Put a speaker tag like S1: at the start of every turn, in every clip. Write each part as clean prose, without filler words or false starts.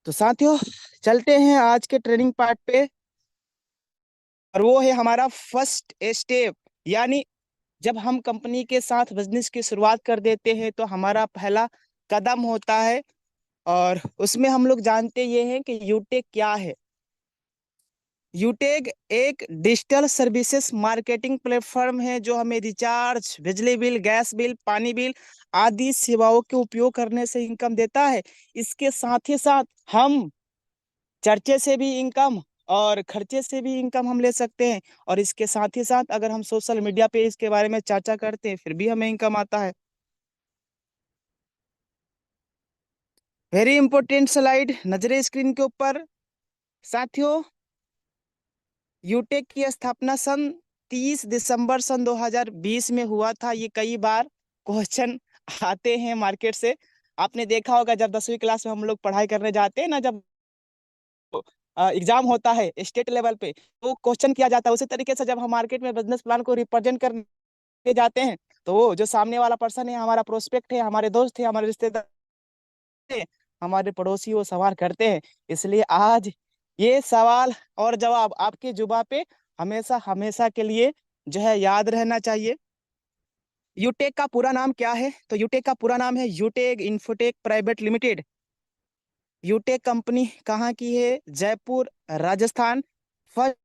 S1: तो साथियों, चलते हैं आज के ट्रेनिंग पार्ट पे। और वो है हमारा फर्स्ट स्टेप, यानी जब हम कंपनी के साथ बिजनेस की शुरुआत कर देते हैं तो हमारा पहला कदम होता है। और उसमें हम लोग जानते ये हैं कि यूटेक क्या है। यूटेक एक डिजिटल सर्विसेज मार्केटिंग प्लेटफॉर्म है जो हमें रिचार्ज, बिजली बिल, गैस बिल, पानी बिल आदि सेवाओं के उपयोग करने से इनकम देता है। इसके साथ ही साथ हम चर्चे से भी इनकम और खर्चे से भी इनकम हम ले सकते हैं। और इसके साथ ही साथ अगर हम सोशल मीडिया पे इसके बारे में चर्चा करते हैं फिर भी हमें इनकम आता है। वेरी इंपॉर्टेंट स्लाइड नजरे स्क्रीन के ऊपर। साथियों, यूटेक की स्थापना सन 30 दिसंबर सन 2020 में हुआ था। ये कई बार क्वेश्चन आते हैं मार्केट से। आपने देखा होगा जब 10वीं क्लास में हम लोग पढ़ाई करने जाते हैं ना, जब एग्जाम होता है स्टेट लेवल पे तो क्वेश्चन किया जाता है। उसी तरीके से जब हम मार्केट में बिजनेस प्लान को रिप्रेजेंट करने जाते हैं तो वो जो सामने वाला पर्सन है, हमारा प्रोस्पेक्ट है, हमारे दोस्त है, हमारे रिश्तेदार है, हमारे पड़ोसी, वो सवाल करते हैं। इसलिए आज ये सवाल और जवाब आपकी जुबा पे हमेशा हमेशा के लिए जो है याद रहना चाहिए। यूटेक का पूरा नाम क्या है? तो यूटेक का पूरा नाम है यूटेक इन्फोटेक प्राइवेट लिमिटेड। यूटेक कंपनी कहाँ की है? Jaipur, Rajasthan. First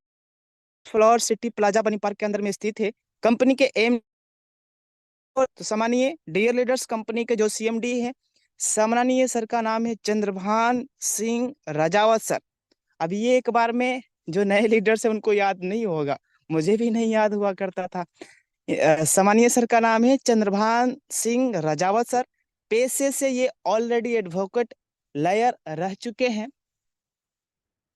S1: floor city plaza बनी पार्क के अंदर में स्थित है। कंपनी के एम, तो सम्मानीय डियर लीडर्स, कंपनी के जो सीएमडी है, सम्मानीय सर का नाम है चंद्रभान सिंह राजावत सर। अब ये एक बार में जो नए लीडर्स है उनको याद नहीं होगा, मुझे भी नहीं याद हुआ करता था। सम्मानीय सर का नाम है चंद्रभान सिंह राजावत सर। पेशे से ये ऑलरेडी एडवोकेट लॉयर रह चुके हैं।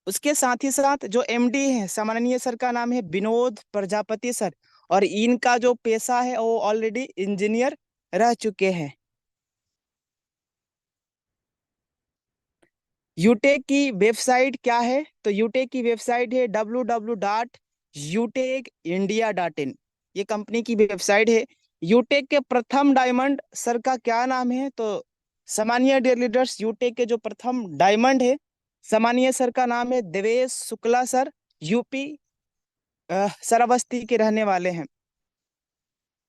S1: उसके साथ ही साथ जो एमडी है, सम्माननीय सर का नाम है विनोद प्रजापति सर। और इनका जो पेशा है वो ऑलरेडी इंजीनियर रह चुके हैं। यूटेक की वेबसाइट क्या है? तो यूटेक की वेबसाइट है www.utekindia.in। ये कंपनी की वेबसाइट है। यूटेक के प्रथम डायमंड सर का क्या नाम है? तो सामान्य डियर लीडर्स, यूटेक के जो प्रथम डायमंड है, सामान्य सर का नाम है देवेश शुक्ला सर। यूपी श्रावस्ती के रहने वाले हैं।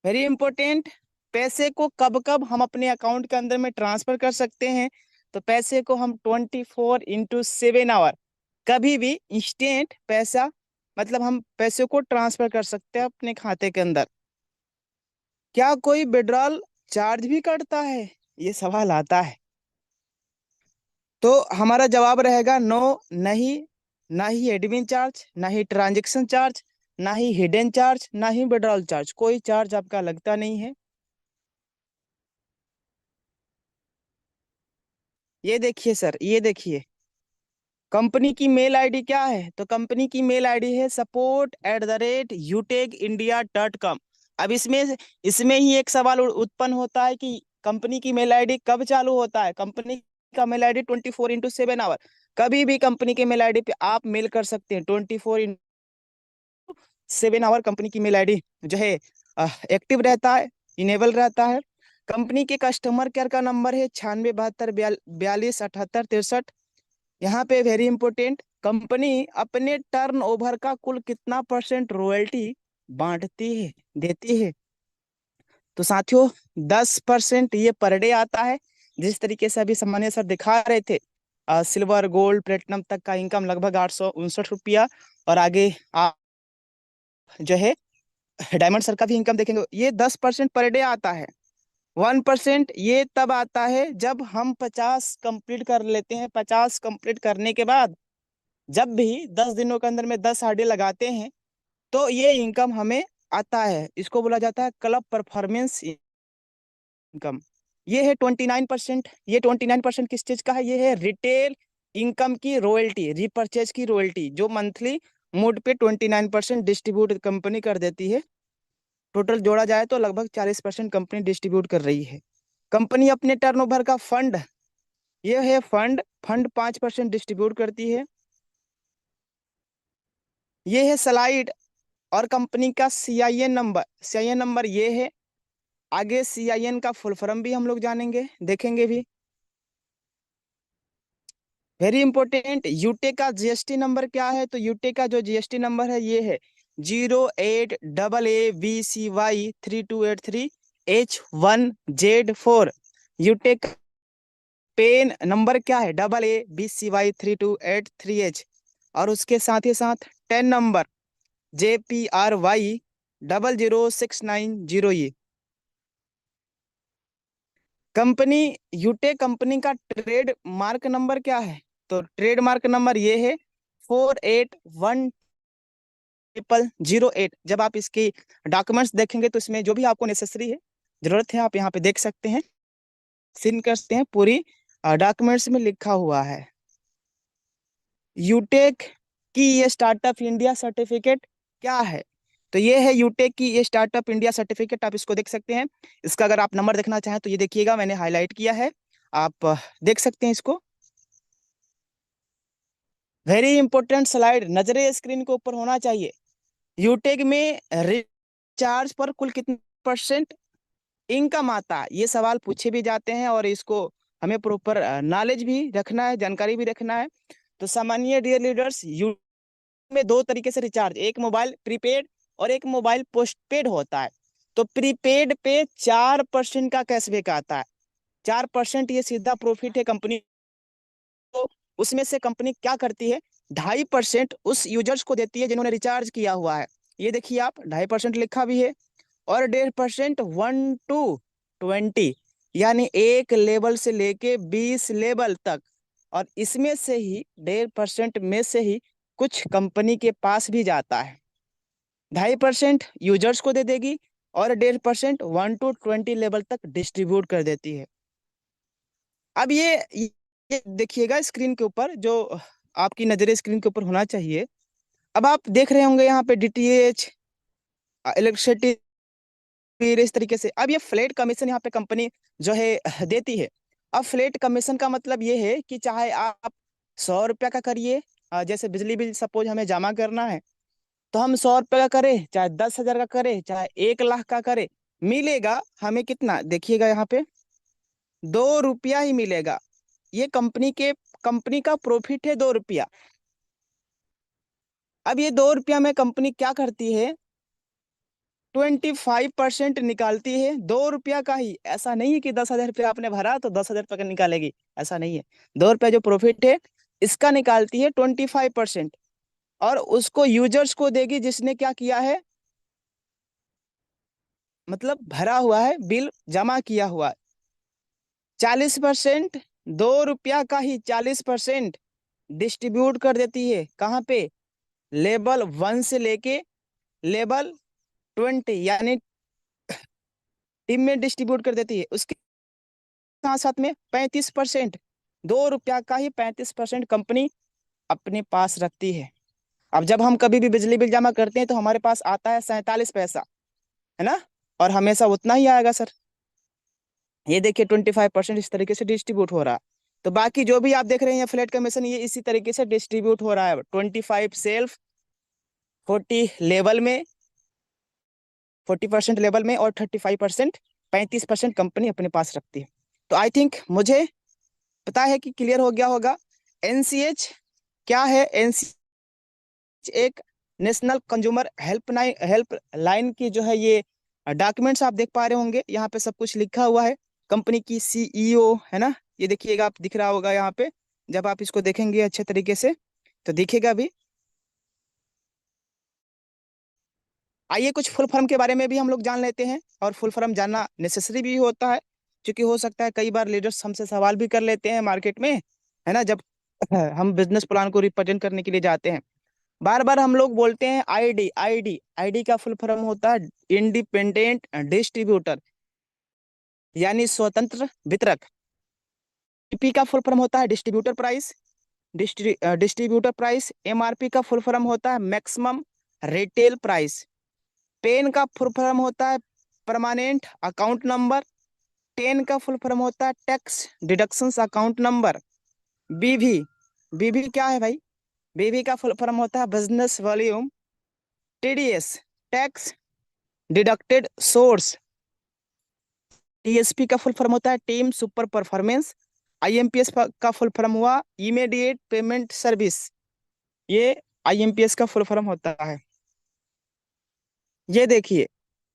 S1: वेरी इंपॉर्टेंट, पैसे को कब कब हम अपने अकाउंट के अंदर में ट्रांसफर कर सकते हैं? तो पैसे को हम 24x7 आवर कभी भी इंस्टेंट पैसा, मतलब हम पैसे को ट्रांसफर कर सकते हैं अपने खाते के अंदर। क्या कोई विड्रॉल चार्ज भी कटता है? ये सवाल आता है। तो हमारा जवाब रहेगा नो, नहीं। ना ही एडमिन चार्ज, ना ही ट्रांजेक्शन चार्ज, ना ही हिडन चार्ज, ना ही विड्रॉल चार्ज। कोई चार्ज आपका लगता नहीं है। ये देखिए सर, ये देखिए, कंपनी की मेल आईडी क्या है? तो कंपनी की मेल आईडी है support@utekindia.com। अब इसमें इसमें ही एक सवाल उत्पन्न होता है कि कंपनी की मेल आईडी कब चालू होता है? कंपनी का मेल आईडी 24x7 आवर, कभी भी कंपनी के मेल आईडी पे आप मेल कर सकते हैं। 24x7 आवर कंपनी की मेल आईडी जो है एक्टिव रहता है, इनेबल रहता है। कंपनी के कस्टमर केयर का नंबर है 967242 78 63। यहाँ पे वेरी इंपॉर्टेंट, कंपनी अपने टर्नओवर का कुल कितना परसेंट रॉयल्टी बांटती है, देती है? तो साथियों, 10% ये पर डे आता है। जिस तरीके से अभी सामान्य सर दिखा रहे थे, सिल्वर, गोल्ड, प्लेटिनम तक का इनकम लगभग 859 रुपया। और आगे आप जो है डायमंड सर का भी इनकम देखेंगे, ये 10% पर डे आता है। 1% ये तब आता है जब हम 50 कंप्लीट कर लेते हैं। 50 कंप्लीट करने के बाद जब भी 10 दिनों के अंदर में 10 आरडी लगाते हैं तो ये इनकम हमें आता है। इसको बोला जाता है क्लब परफॉर्मेंस इनकम। ये है 29%। ये 29% किस चीज का है? ये है रिटेल इनकम की रॉयल्टी, रिपर्चेज की रॉयल्टी, जो मंथली मोड पे 29% डिस्ट्रीब्यूट कंपनी कर देती है। टोटल जोड़ा जाए तो लगभग 40% कंपनी डिस्ट्रीब्यूट कर रही है। कंपनी अपने टर्नओवर का फंड, ये है फंड, फंड 5% डिस्ट्रीब्यूट करती है। ये है स्लाइड और कंपनी का सीआईएन नंबर। सीआईएन नंबर ये है। आगे सीआईएन का फुल फॉर्म भी हम लोग जानेंगे, देखेंगे भी। वेरी इंपॉर्टेंट, यूटे का जीएसटी नंबर क्या है? तो यूटे का जो जीएसटी नंबर है ये है 08AABCY3283H1Z4। यूटे का पेन नंबर क्या है? AA BCY3283H। और उसके साथ ही साथ 10 नंबर JPRY 00690E। कंपनी यूटे कंपनी का ट्रेड मार्क नंबर क्या है? तो ट्रेड मार्क नंबर ये है 481008। जब आप इसकी डॉक्यूमेंट्स देखेंगे तो इसमें जो भी आपको नेसेसरी है, जरूरत है, आप यहाँ पे देख सकते हैं, सीन करते हैं, पूरी डॉक्यूमेंट्स में लिखा हुआ है। यूटेक की ये स्टार्टअप इंडिया सर्टिफिकेट क्या है? तो ये है यूटेक की ये स्टार्टअप इंडिया सर्टिफिकेट, आप इसको देख सकते हैं। इसका अगर आप नंबर देखना चाहें तो ये देखिएगा, मैंने हाईलाइट किया है, आप देख सकते हैं इसको। वेरी इंपॉर्टेंट स्लाइड, नजरे स्क्रीन के ऊपर होना चाहिए। यूटेक में रिचार्ज पर कुल कितने परसेंट इनकम आता है? ये सवाल पूछे भी जाते हैं और इसको हमें प्रॉपर नॉलेज भी रखना है, जानकारी भी रखना है। तो सामान्य डियर लीडर्स, यू में दो तरीके से रिचार्ज, एक मोबाइल प्रीपेड और एक मोबाइल पोस्टपेड होता है। तो प्रीपेड पे 4% का कैशबैक आता है। 4% ये सीधा प्रॉफिट है कंपनी। तो उसमें से कंपनी क्या करती है, 2.5% उस यूजर्स को देती है जिन्होंने रिचार्ज किया हुआ है। ये देखिए आप, 2.5% लिखा भी है। और 1.5% 1 to 20, यानी एक लेवल से लेके 20 लेवल तक। और इसमें से ही 1.5% में से ही कुछ कंपनी के पास भी जाता है। 2.5% यूजर्स को दे देगी और 1.5% 1 to 20 लेवल तक डिस्ट्रीब्यूट कर देती है। अब ये देखिएगा स्क्रीन के ऊपर, जो आपकी नजरें स्क्रीन के ऊपर होना चाहिए। अब आप देख रहे होंगे यहाँ पे डीटीएच, इलेक्ट्रिसिटी, इस तरीके से। अब ये फ्लैट कमीशन यहाँ पे कंपनी जो है देती है। अब फ्लैट कमीशन का मतलब ये है कि चाहे आप 100 रुपया का करिए, जैसे बिजली बिल सपोज हमें जमा करना है, तो हम 100 रुपये का करें, चाहे 10,000 का करें, चाहे 1 लाख का करें, मिलेगा हमें कितना? देखिएगा यहाँ पे 2 रुपया ही मिलेगा। ये कंपनी का प्रॉफिट है 2 रुपया। अब ये 2 रुपया में कंपनी क्या करती है, 25% निकालती है 2 रुपया का ही। ऐसा नहीं है कि 10,000 रुपया आपने भरा तो 10,000 रुपया का निकालेगी, ऐसा नहीं है। 2 रुपया जो प्रॉफिट है इसका निकालती है 25%, और उसको यूजर्स को देगी जिसने क्या किया है, मतलब भरा हुआ है, बिल जमा किया हुआ है। 40%, 2 रुपया का ही 40% डिस्ट्रीब्यूट कर देती है। कहाँ पे? लेवल 1 से लेके लेवल 20, यानी टीम में डिस्ट्रीब्यूट कर देती है। उसके साथ साथ में 35%, 2 रुपया का ही 35% कंपनी अपने पास रखती है। अब जब हम कभी भी बिजली बिल जमा करते हैं तो हमारे पास आता है 47 पैसा, है ना? और हमेशा उतना ही आएगा सर। ये देखिए 25% इस तरीके से डिस्ट्रीब्यूट हो रहा है। तो बाकी जो भी आप देख रहे हैं फ्लैट कमीशन, ये इसी तरीके से डिस्ट्रीब्यूट हो रहा है। 25 सेल्फ, 40 लेवल में और 35%, 35% कंपनी अपने पास रखती है। तो आई थिंक मुझे पता है कि क्लियर हो गया होगा। एनसीएच क्या है? एनसीएच एक नेशनल कंज्यूमर हेल्प लाइन की जो है ये डॉक्यूमेंट्स आप देख पा रहे होंगे। यहाँ पे सब कुछ लिखा हुआ है, कंपनी की सीईओ है ना, ये देखिएगा, आप दिख रहा होगा यहाँ पे। जब आप इसको देखेंगे अच्छे तरीके से तो दिखेगा भी। आइए कुछ फुल फॉर्म के बारे में भी हम लोग जान लेते हैं, और फुल फॉर्म जानना नेसेसरी भी होता है, क्योंकि हो सकता है कई बार लीडर्स हमसे सवाल भी कर लेते हैं मार्केट में, है ना, जब हम बिजनेस प्लान को रिप्रेजेंट करने के लिए जाते हैं। बार बार हम लोग बोलते हैं आईडी आईडी। आईडी का फुल फॉर्म होता है इंडिपेंडेंट डिस्ट्रीब्यूटर, यानी स्वतंत्र वितरक। पी का फुल फॉर्म होता है distributor price, distributor price. MRP का फुल फॉर्म होता है मैक्सिमम रिटेल प्राइस। पेन का फुल फॉर्म होता है परमानेंट अकाउंट नंबर। टेन का फुल फॉर्म होता है टैक्स डिडक्शंस अकाउंट नंबर। बीवी, बीवी क्या है भाई? बीवी का फुल फॉर्म होता है business volume. TDS, tax deducted source. TSP का फुल फॉर्म होता है टीम सुपर परफॉर्मेंस। आईएमपीएस का फुल फॉर्म हुआ इमीडिएट पेमेंट सर्विस। ये आईएमपीएस का फुल फॉर्म होता है। ये देखिए,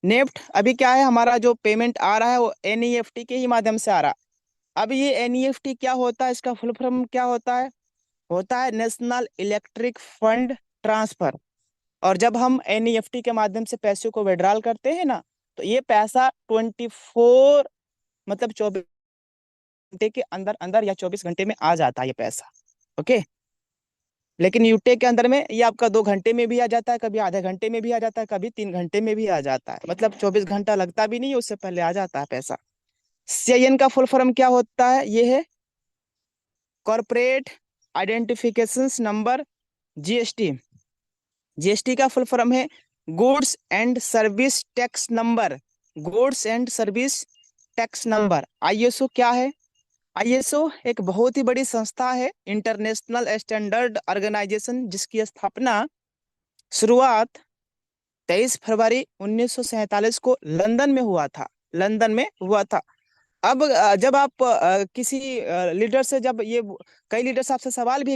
S1: नेफ्ट अभी क्या है, हमारा जो पेमेंट आ रहा है वो एनईएफटी के ही माध्यम से आ रहा है। अब ये एनईएफटी क्या होता है, इसका फुल फॉर्म क्या होता है नेशनल इलेक्ट्रिक फंड ट्रांसफर। और जब हम एनईएफटी के माध्यम से पैसे को विड्रॉल करते हैं ना, तो ये पैसा 24 मतलब 24 घंटे के अंदर अंदर या 24 घंटे में आ जाता है ये पैसा। ओके। लेकिन यूटे के अंदर में ये आपका 2 घंटे में भी आ जाता है, कभी आधे घंटे में भी आ जाता है, कभी 3 घंटे में भी आ जाता है, मतलब 24 घंटा लगता भी नहीं है, उससे पहले आ जाता है पैसा। सीआईएन का फुल फॉर्म क्या होता है, ये है corporate identification number, GST. GST का फुल फॉर्म है goods and service tax number, goods and service tax number. ISO क्या है, आईएसओ एक बहुत ही बड़ी संस्था है, इंटरनेशनल स्टैंडर्ड ऑर्गेनाइजेशन, जिसकी स्थापना शुरुआत 23 फरवरी 1947 को लंदन में हुआ था, लंदन में हुआ था। अब जब आप किसी लीडर से, जब ये कई लीडर से आपसे सवाल भी